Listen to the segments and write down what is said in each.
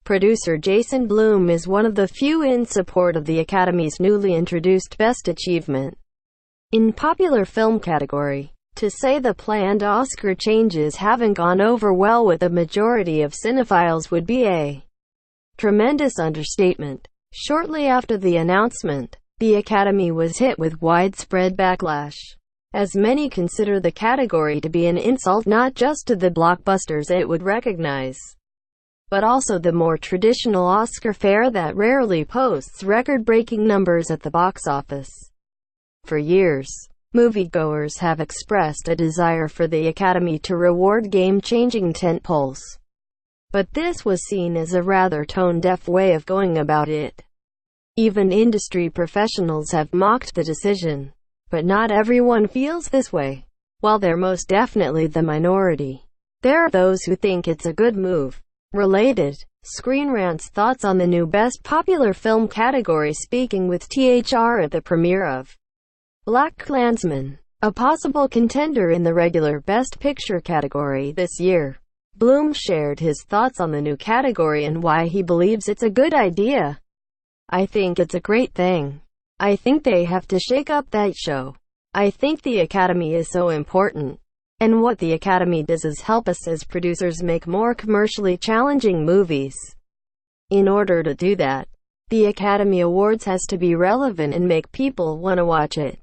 Producer Jason Blum is one of the few in support of the Academy's newly introduced Best Achievement in Popular Film category. To say the planned Oscar changes haven't gone over well with a majority of cinephiles would be a tremendous understatement. Shortly after the announcement, the Academy was hit with widespread backlash, as many consider the category to be an insult not just to the blockbusters it would recognize, but also the more traditional Oscar fare that rarely posts record-breaking numbers at the box office. For years, moviegoers have expressed a desire for the Academy to reward game-changing tentpoles, but this was seen as a rather tone-deaf way of going about it. Even industry professionals have mocked the decision, but not everyone feels this way. While they're most definitely the minority, there are those who think it's a good move. Related, ScreenRant's thoughts on the new Best Popular Film category, speaking with THR at the premiere of BlacKkLansman, a possible contender in the regular Best Picture category this year. Blum shared his thoughts on the new category and why he believes it's a good idea. "I think it's a great thing. I think they have to shake up that show. I think the Academy is so important. And what the Academy does is help us as producers make more commercially challenging movies. In order to do that, the Academy Awards has to be relevant and make people want to watch it.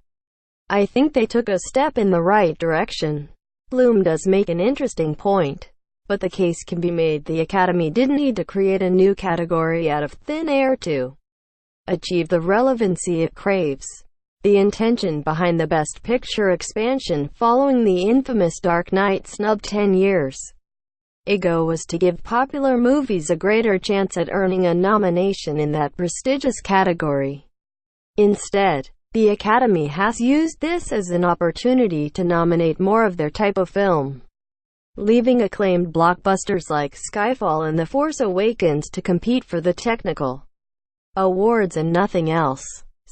I think they took a step in the right direction." Blum does make an interesting point, but the case can be made the Academy didn't need to create a new category out of thin air to achieve the relevancy it craves. The intention behind the Best Picture expansion following the infamous Dark Knight snub 10 years ago was to give popular movies a greater chance at earning a nomination in that prestigious category. Instead, the Academy has used this as an opportunity to nominate more of their type of film, leaving acclaimed blockbusters like Skyfall and The Force Awakens to compete for the technical awards and nothing else.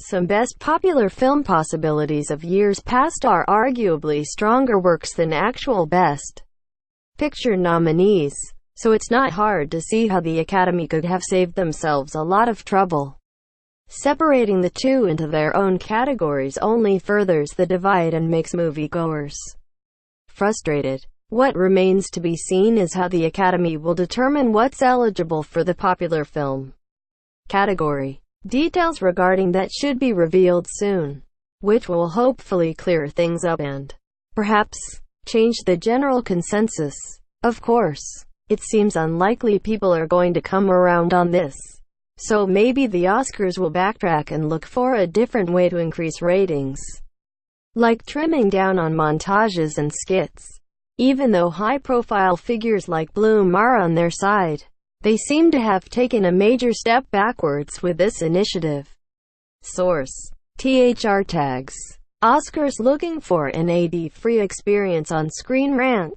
Some Best Popular Film possibilities of years past are arguably stronger works than actual Best Picture nominees, so it's not hard to see how the Academy could have saved themselves a lot of trouble. Separating the two into their own categories only furthers the divide and makes moviegoers frustrated. What remains to be seen is how the Academy will determine what's eligible for the popular film category. Details regarding that should be revealed soon, which will hopefully clear things up and perhaps change the general consensus. Of course, it seems unlikely people are going to come around on this, so maybe the Oscars will backtrack and look for a different way to increase ratings, like trimming down on montages and skits. Even though high-profile figures like Blum are on their side, they seem to have taken a major step backwards with this initiative. Source: THR Tags. Oscars looking for an ad-free experience on ScreenRant.